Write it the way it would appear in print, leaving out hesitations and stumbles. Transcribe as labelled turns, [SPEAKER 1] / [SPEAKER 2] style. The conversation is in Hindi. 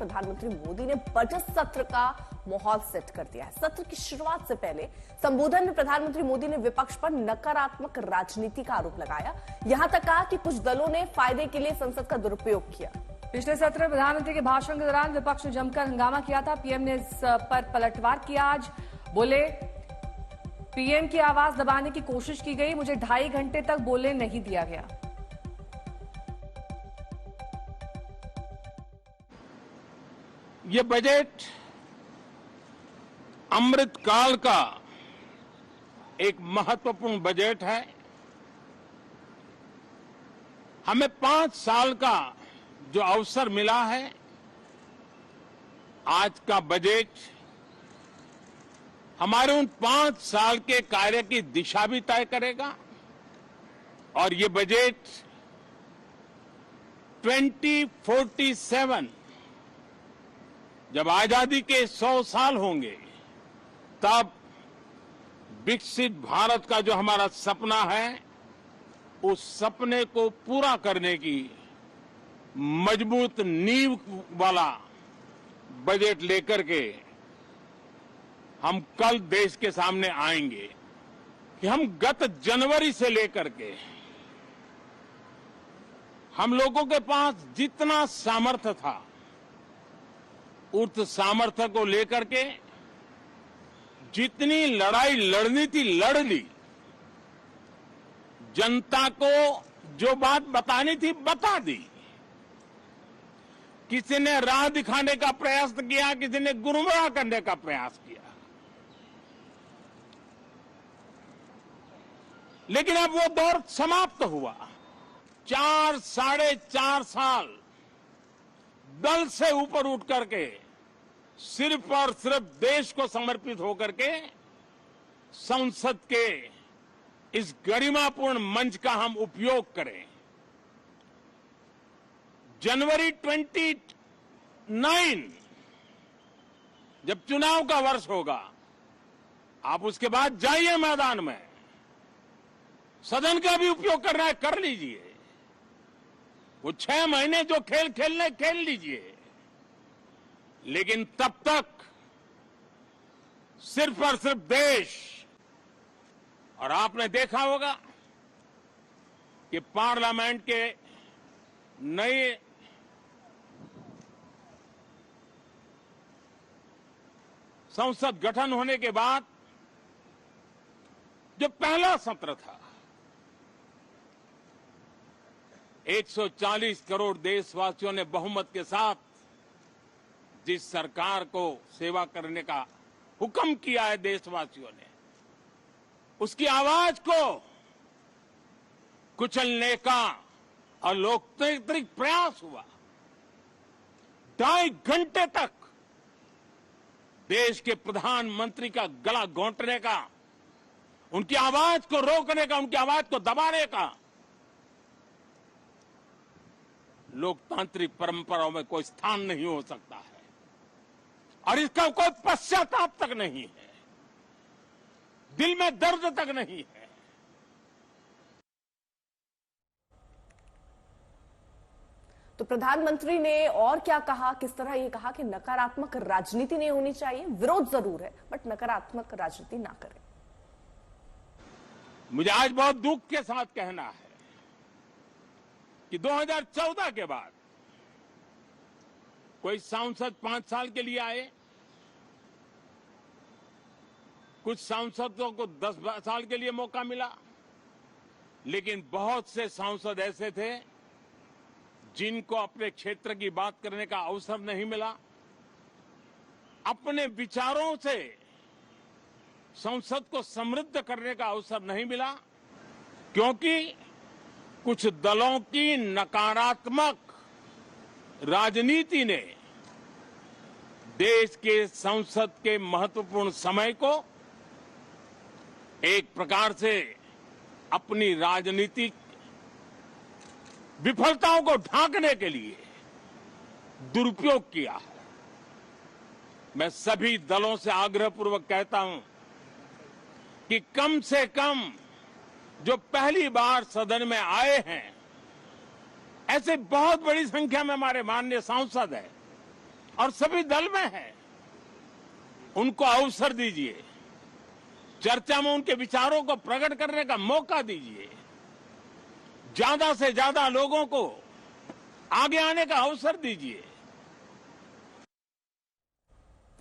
[SPEAKER 1] प्रधानमंत्री मोदी ने बजट सत्र का माहौल सेट कर दिया है। सत्र की शुरुआत से पहले संबोधन में प्रधानमंत्री मोदी ने विपक्ष पर नकारात्मक राजनीति का आरोप लगाया। यहां तक कहा कि कुछ दलों ने फायदे के लिए संसद का दुरुपयोग किया।
[SPEAKER 2] पिछले सत्र में प्रधानमंत्री के भाषण के दौरान विपक्ष ने जमकर हंगामा किया था। पीएम ने इस पर पलटवार किया। आज बोले, पीएम की आवाज दबाने की कोशिश की गई, मुझे 2.5 घंटे तक बोलने नहीं दिया गया।
[SPEAKER 3] ये बजट अमृतकाल का एक महत्वपूर्ण बजट है। हमें 5 साल का जो अवसर मिला है, आज का बजट हमारे उन 5 साल के कार्य की दिशा भी तय करेगा। और ये बजट 2047 जब आजादी के 100 साल होंगे, तब विकसित भारत का जो हमारा सपना है, उस सपने को पूरा करने की मजबूत नींव वाला बजट लेकर के हम कल देश के सामने आएंगे कि हम गत जनवरी से लेकर के हम लोगों के पास जितना सामर्थ्य था, उस सामर्थ्य को लेकर के जितनी लड़ाई लड़नी थी लड़ ली। जनता को जो बात बतानी थी बता दी। किसी ने राह दिखाने का प्रयास किया, किसी ने गुमराह करने का प्रयास किया। लेकिन अब वो दौर समाप्त हुआ। 4-4.5 साल दल से ऊपर उठ करके सिर्फ और सिर्फ देश को समर्पित होकर के संसद के इस गरिमापूर्ण मंच का हम उपयोग करें। जनवरी 29 जब चुनाव का वर्ष होगा, आप उसके बाद जाइए मैदान में, सदन का भी उपयोग करना है कर लीजिए। वो 6 महीने जो खेल खेलने खेल लीजिए। लेकिन तब तक सिर्फ और सिर्फ देश, और आपने देखा होगा कि पार्लियामेंट के नए संसद गठन होने के बाद जो पहला सत्र था, 140 करोड़ देशवासियों ने बहुमत के साथ जिस सरकार को सेवा करने का हुक्म किया है देशवासियों ने, उसकी आवाज को कुचलने का अलोकतांत्रिक प्रयास हुआ। 2.5 घंटे तक देश के प्रधानमंत्री का गला घोंटने का, उनकी आवाज को रोकने का, उनकी आवाज को दबाने का लोकतांत्रिक परंपराओं में कोई स्थान नहीं हो सकता है। और इसका कोई पश्चाताप तक नहीं है, दिल में दर्द तक नहीं है।
[SPEAKER 1] तो प्रधानमंत्री ने और क्या कहा, किस तरह ये कहा कि नकारात्मक राजनीति नहीं होनी चाहिए, विरोध जरूर है बट नकारात्मक राजनीति ना करें।
[SPEAKER 3] मुझे आज बहुत दुख के साथ कहना है कि 2014 के बाद कोई सांसद 5 साल के लिए आए, कुछ सांसदों को 10 साल के लिए मौका मिला, लेकिन बहुत से सांसद ऐसे थे जिनको अपने क्षेत्र की बात करने का अवसर नहीं मिला। अपने विचारों से संसद को समृद्ध करने का अवसर नहीं मिला, क्योंकि कुछ दलों की नकारात्मक राजनीति ने देश के संसद के महत्वपूर्ण समय को एक प्रकार से अपनी राजनीतिक विफलताओं को ढांकने के लिए दुरुपयोग किया है। मैं सभी दलों से आग्रहपूर्वक कहता हूं कि कम से कम जो पहली बार सदन में आए हैं, ऐसे बहुत बड़ी संख्या में हमारे माननीय सांसद हैं और सभी दल में हैं, उनको अवसर दीजिए, चर्चा में उनके विचारों को प्रकट करने का मौका दीजिए, ज्यादा से ज्यादा लोगों को आगे आने का अवसर दीजिए।